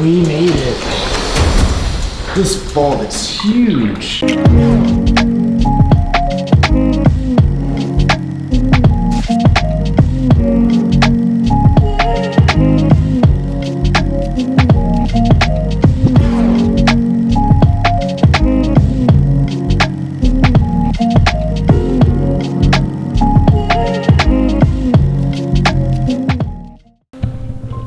We made it. This vault is huge.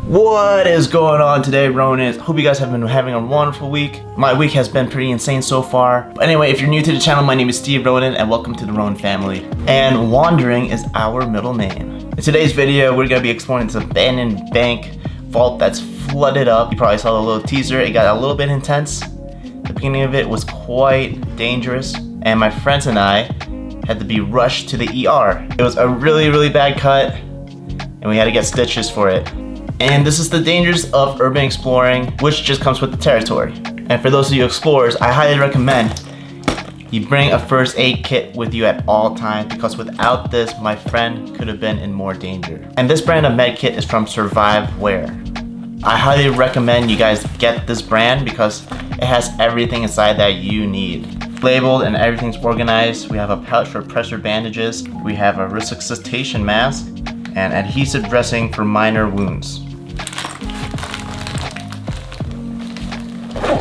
What is going on today, Ronin? Hope you guys have been having a wonderful week. My week has been pretty insane so far. But anyway, if you're new to the channel, my name is Steve Ronin and welcome to the Ronin family. And wandering is our middle name. In today's video, we're gonna be exploring this abandoned bank vault that's flooded up. You probably saw the little teaser. It got a little bit intense. The beginning of it was quite dangerous. And my friends and I had to be rushed to the ER. It was a really bad cut and we had to get stitches for it. And this is the dangers of urban exploring, which just comes with the territory. And for those of you explorers, I highly recommend you bring a first aid kit with you at all times, because without this, my friend could have been in more danger. And this brand of med kit is from Surviveware. I highly recommend you guys get this brand because it has everything inside that you need. Labeled and everything's organized. We have a pouch for pressure bandages. We have a resuscitation mask and adhesive dressing for minor wounds.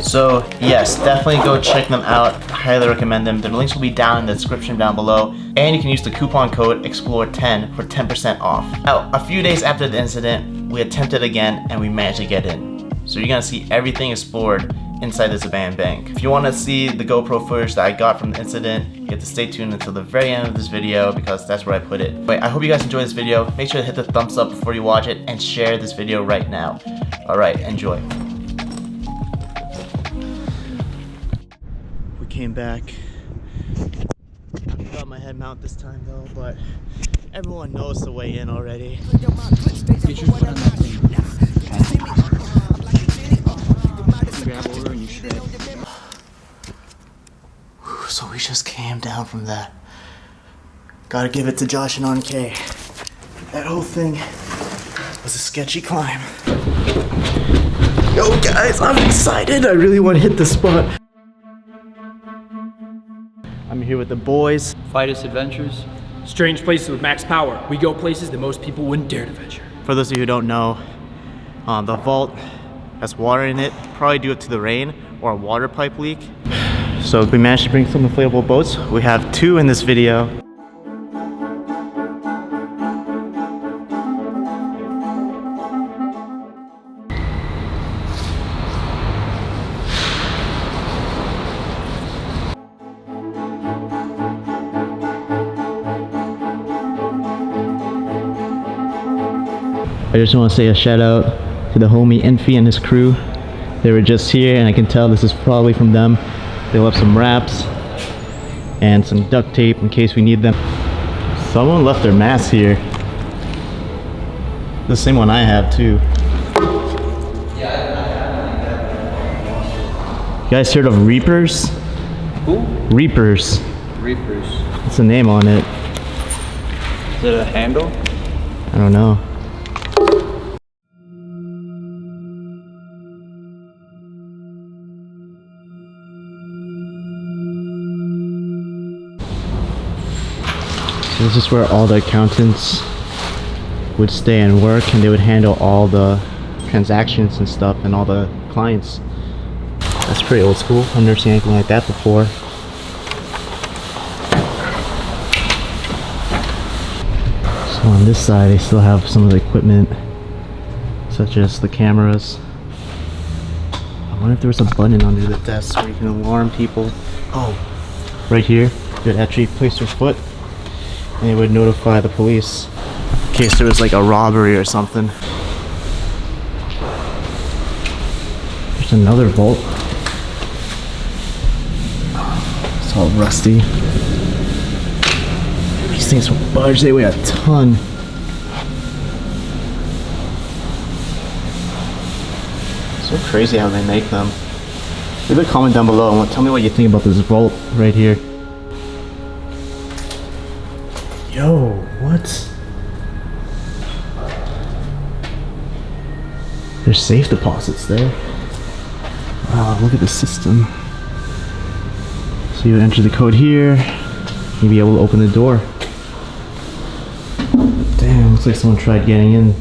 So yes, definitely go check them out. I highly recommend them. The links will be down in the description down below. And you can use the coupon code EXPLORE10 for 10% off. Now, a few days after the incident, we attempted again and we managed to get in. So you're gonna see everything explored inside this abandoned bank. If you wanna see the GoPro footage that I got from the incident, you have to stay tuned until the very end of this video because that's where I put it. Wait, I hope you guys enjoyed this video. Make sure to hit the thumbs up before you watch it and share this video right now. All right, enjoy. Came back. I got my head mount this time though, but everyone knows the way in already. So we just came down from that. Gotta give it to Josh and RK. That whole thing was a sketchy climb. Yo guys, I'm excited. I really want to hit this spot. I'm here with the boys. VaidasAdventures. Strange places with max power. We go places that most people wouldn't dare to venture. For those of you who don't know, the vault has water in it, probably due to the rain or a water pipe leak. So we managed to bring some inflatable boats. We have 2 in this video. I just want to say a shout out to the homie Infy and his crew. They were just here and I can tell this is probably from them. They left some wraps and some duct tape in case we need them. Someone left their mask here. The same one I have too. You guys heard of Reapers? Who? Reapers. Reapers. What's the name on it? Is it a handle? I don't know. So this is where all the accountants would stay and work, and they would handle all the transactions and stuff and all the clients. That's pretty old school. I've never seen anything like that before. So on this side they still have some of the equipment, such as the cameras. I wonder if there was a button under the desk where you can alarm people. Oh, right here. You could actually place your foot and it would notify the police in case there was like a robbery or something. There's another vault. It's all rusty. These things were large, they weigh a ton. So crazy how they make them. Leave a comment down below and tell me what you think about this vault right here. Yo, what? There's safe deposits there. Oh, look at the system. So you enter the code here, you'll be able to open the door. Damn, looks like someone tried getting in.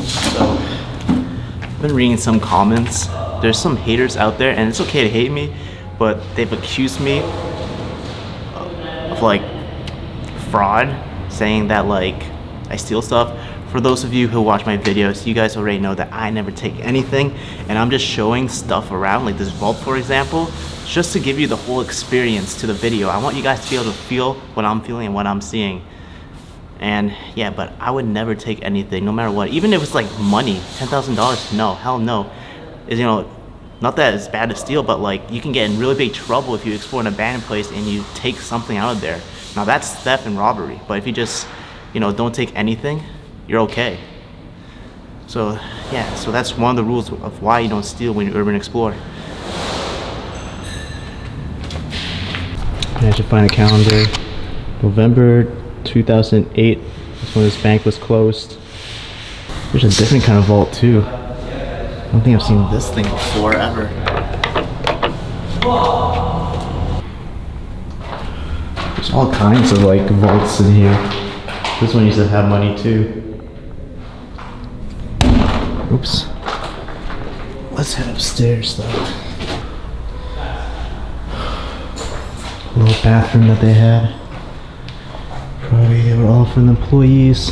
So, I've been reading some comments. There's some haters out there, and it's okay to hate me, but they've accused me of like fraud, saying that like I steal stuff. For those of you who watch my videos, you guys already know that I never take anything, and I'm just showing stuff around, like this vault for example, just to give you the whole experience to the video. I want you guys to be able to feel what I'm feeling and what I'm seeing. And yeah, but I would never take anything, no matter what. Even if it's like money, $10,000, no, hell no. Is, you know, not that it's bad to steal, but like you can get in really big trouble if you explore an abandoned place and you take something out of there. Now that's theft and robbery, but if you just, you know, don't take anything, you're okay. So yeah, so that's one of the rules of why you don't steal when you urban explore. I should find a calendar. November 2008 is when this bank was closed. There's a different kind of vault too. I don't think I've seen this thing before ever. There's all kinds of like vaults in here. This one used to have money too. Oops. Let's head upstairs though. A little bathroom that they had. Probably they were all from the employees.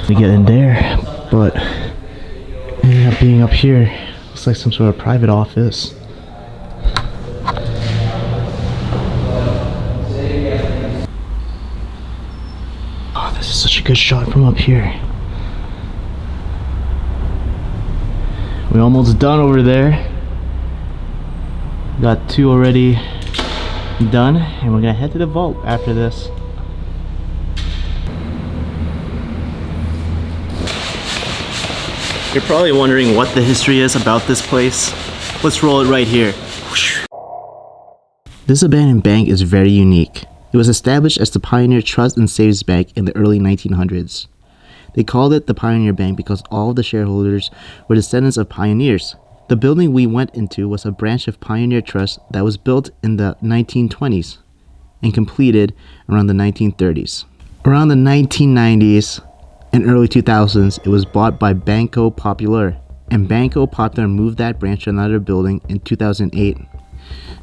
To get in there, but ended up being up here. Looks like some sort of private office. Oh, this is such a good shot from up here. We're almost done over there. Got 2 already done, and we're gonna head to the vault after this. You're probably wondering what the history is about this place. Let's roll it right here. This abandoned bank is very unique. It was established as the Pioneer Trust and Savings Bank in the early 1900s. They called it the Pioneer Bank because all of the shareholders were descendants of pioneers. The building we went into was a branch of Pioneer Trust that was built in the 1920s and completed around the 1930s. Around the 1990s and early 2000s, it was bought by Banco Popular, and Banco Popular moved that branch to another building in 2008.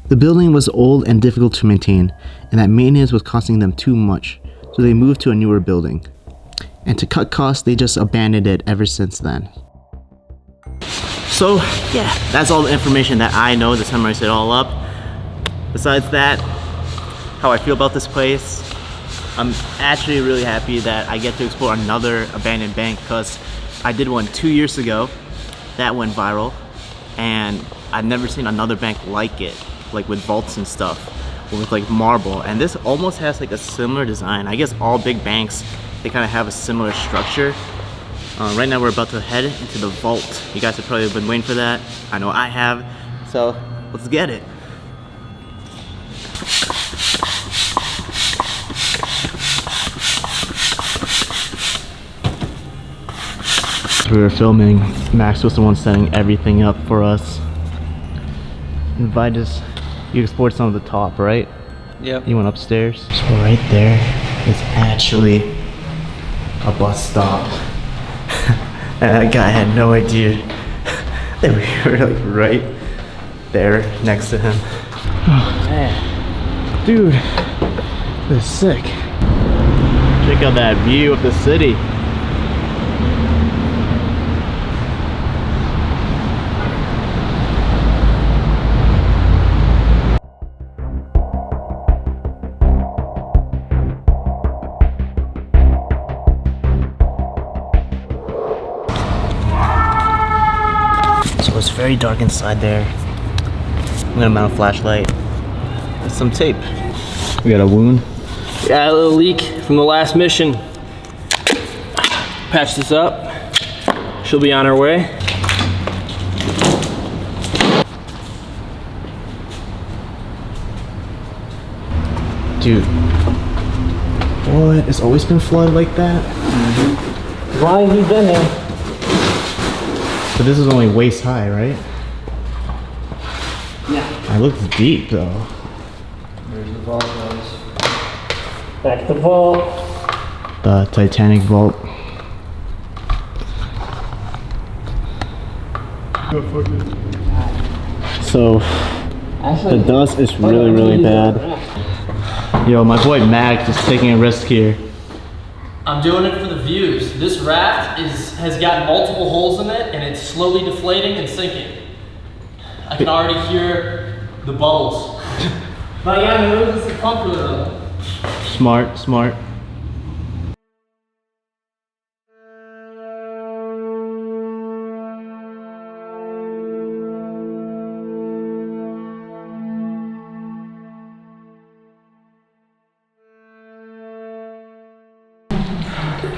The building was old and difficult to maintain, and that maintenance was costing them too much, so they moved to a newer building. And to cut costs, they just abandoned it ever since then. So yeah, that's all the information that I know to summarize it all up. Besides that, how I feel about this place, I'm actually really happy that I get to explore another abandoned bank, because I did one 2 years ago that went viral, and I've never seen another bank like it, like with vaults and stuff, with like marble. And this almost has like a similar design. I guess all big banks, they kind of have a similar structure. Right now we're about to head into the vault. You guys have probably been waiting for that. I know I have. So let's get it. We were filming. Max was the one setting everything up for us. And Vaidas, you explored some of the top, right? Yep. You went upstairs. So right there is actually a bus stop. And that guy had no idea that we were like right there next to him. Oh man, dude, this is sick. Check out that view of the city. So it's very dark inside there. I'm gonna mount a flashlight with some tape. We got a wound. Yeah, a little leak from the last mission. Patch this up. She'll be on her way. Dude. What? It's always been flooded like that? Why have you been here? But this is only waist high, right? Yeah. It looks deep though. There's the vault, guys. Back to the vault. The Titanic vault. So the dust is really, really bad. Yo, my boy Mac is taking a risk here. I'm doing it for the views. This raft has got multiple holes in it and it's slowly deflating and sinking. I can already hear the bubbles. But yeah, this is comfortable though. Smart, smart.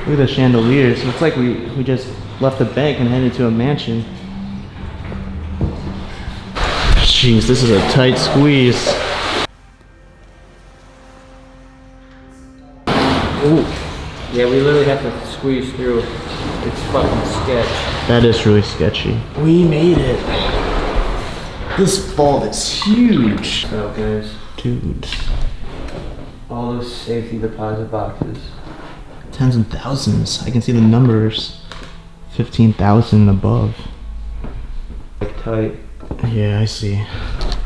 Look at the chandeliers. Looks like we just left the bank and headed to a mansion. Jeez, this is a tight squeeze. Ooh. Yeah, we literally have to squeeze through. It's fucking sketch. That is really sketchy. We made it. This vault is huge. So guys, Dude. all those safety deposit boxes. Tens and thousands. I can see the numbers. 15,000 above. Like tight. Yeah, I see.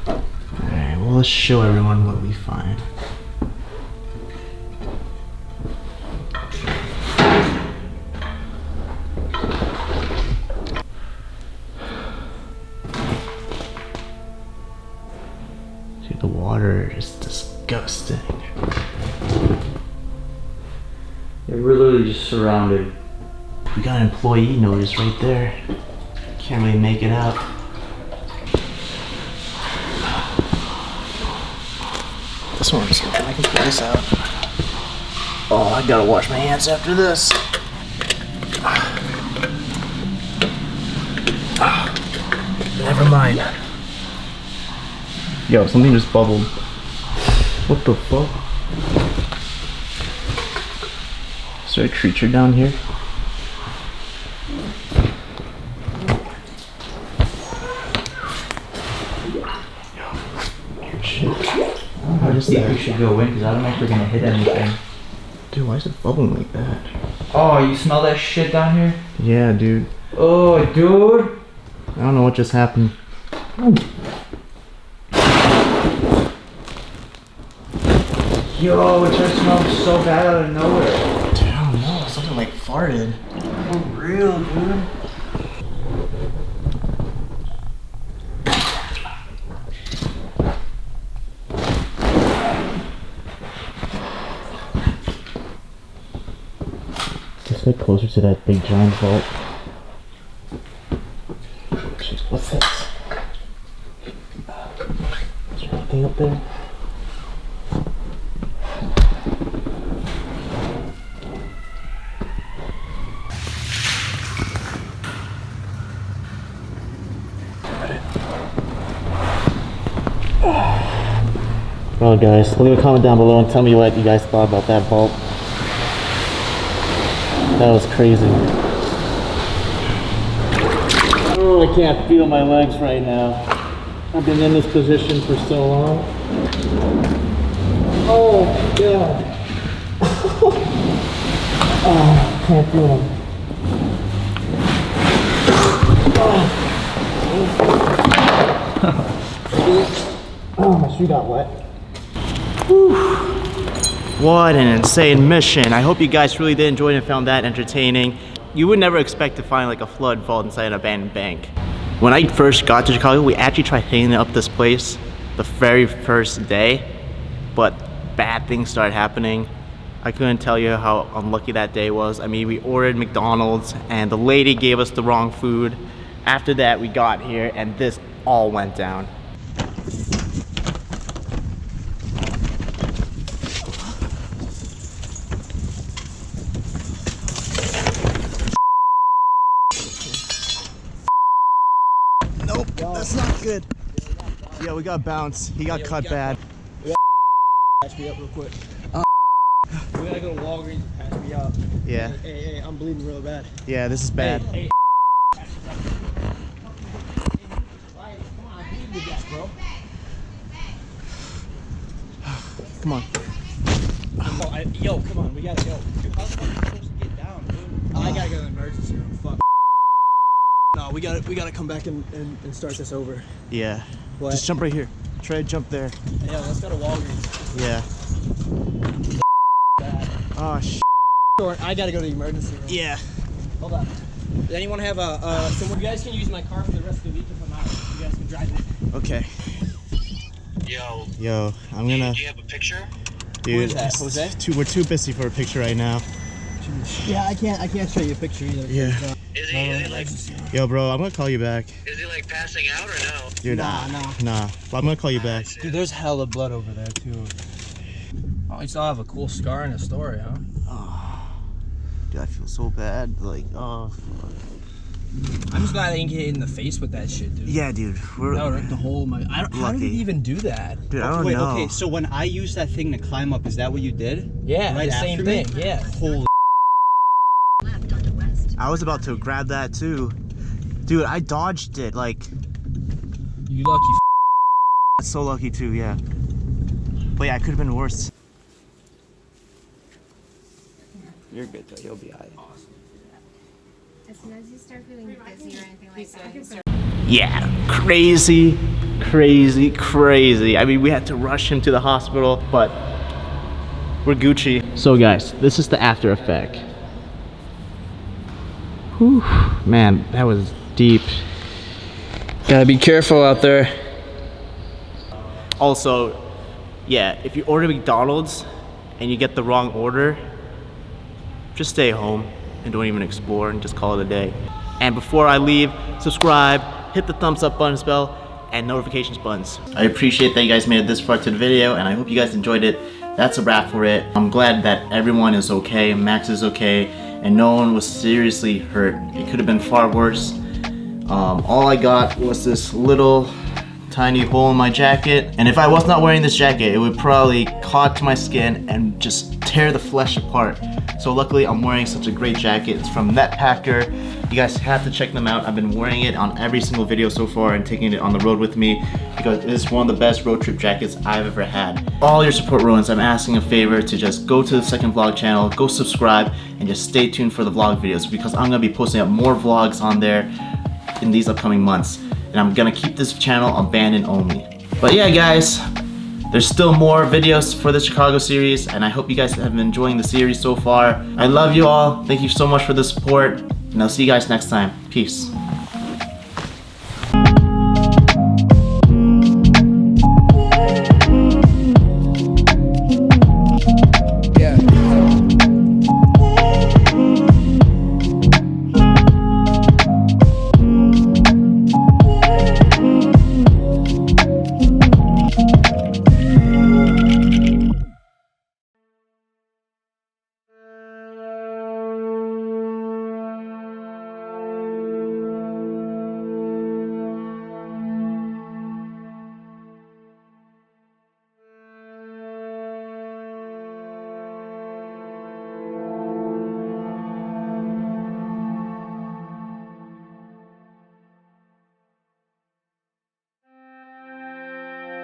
Alright, well, let's show everyone what we find. See, the water is disgusting. Yeah, we're literally just surrounded. We got an employee notice right there. Can't really make it out. This one's something I can pull this out. Oh, I gotta wash my hands after this. Never mind. Yo, something just bubbled. What the fuck? Is there a creature down here? Shit. What is I think that? we should go in because I don't know if we're gonna hit anything. Dude, why is it bubbling like that? Oh, you smell that shit down here? Yeah, dude. Oh, dude. I don't know what just happened. Yo, it just smells so bad out of nowhere. Dude, I don't know. Something like farted. For real, dude. Let's get closer to that big giant vault. Jeez, what's this? Is there anything up there? Well guys, leave a comment down below and tell me what you guys thought about that vault. That was crazy. Oh, I can't feel my legs right now. I've been in this position for so long. Oh god. Oh, I can't feel them. Oh, my shoe got wet. What an insane mission. I hope you guys really did enjoy it and found that entertaining. You would never expect to find like a flood vault inside an abandoned bank. When I first got to Chicago, we actually tried hitting up this place the very first day, but bad things started happening. I couldn't tell you how unlucky that day was. I mean, we ordered McDonald's and the lady gave us the wrong food. After that, we got here and this all went down. Nope, that's not good. Yeah, we got bounced. He got cut bad. Patch me up real quick. We gotta go to Walgreens and patch me up. Yeah. Hey, I'm bleeding real bad. Yeah, this is bad. Hey. Come on, I need that, bro. Come on. Yo, come on, we gotta go. Dude, how's the supposed to get down, dude? I gotta go to the emergency room. Fuck. No, we gotta come back and start this over. Yeah. What? Just jump right here. Try to jump there. Yeah, let's go to Walgreens. Yeah. Oh, I gotta go to the emergency room. Yeah. Hold on. Does anyone have someone? You guys can use my car for the rest of the week if I'm out. You guys can drive it. Okay. Yo, I'm gonna. Do you have a picture? Dude, Who is that? Jose? We're too busy for a picture right now. Yeah, I can't show you a picture either. Yeah. Is he like Yo, bro, I'm gonna call you back. is he like passing out or no? Dude, Nah. Nah. But I'm gonna call you back. Dude, there's hella blood over there too. Oh, you still have a cool scar in the story, huh? Oh, dude, I feel so bad. Like, oh, fuck. I'm just glad I didn't get hit in the face with that shit, dude. Yeah, dude. We're That would rip the hole in my. How did Lucky. he even do that? Dude, I don't Wait, know. okay, so when I used that thing to climb up, is that what you did? Yeah, Right the same after me? thing. Yeah. Holy I was about to grab that too. Dude, I dodged it. Like, You lucky. that's so lucky too, yeah. But yeah, it could have been worse. You're good though. You'll be alright. As soon as you start feeling dizzy or anything like that, Yeah, crazy. I mean, we had to rush him to the hospital, but we're Gucci. So guys, this is the after effect. Whew, man, that was deep. Gotta be careful out there. Also, yeah, if you order McDonald's and you get the wrong order, just stay home and don't even explore and just call it a day. And before I leave, subscribe, hit the thumbs up button bell, and notifications buttons. I appreciate that you guys made it this far to the video, and I hope you guys enjoyed it. That's a wrap for it. I'm glad that everyone is okay, Max is okay, and no one was seriously hurt. It could have been far worse. All I got was this little tiny hole in my jacket, and if I was not wearing this jacket, it would probably caught to my skin and just tear the flesh apart. So luckily I'm wearing such a great jacket. It's from Neckpacker. You guys have to check them out. I've been wearing it on every single video so far and taking it on the road with me because it is one of the best road trip jackets I've ever had. All your support ruins, I'm asking a favor to just go to the second vlog channel, go subscribe, and just stay tuned for the vlog videos because I'm gonna be posting up more vlogs on there in these upcoming months. And I'm gonna keep this channel abandoned only. But yeah guys, there's still more videos for the Chicago series, and I hope you guys have been enjoying the series so far. I love you all. Thank you so much for the support, and I'll see you guys next time. Peace.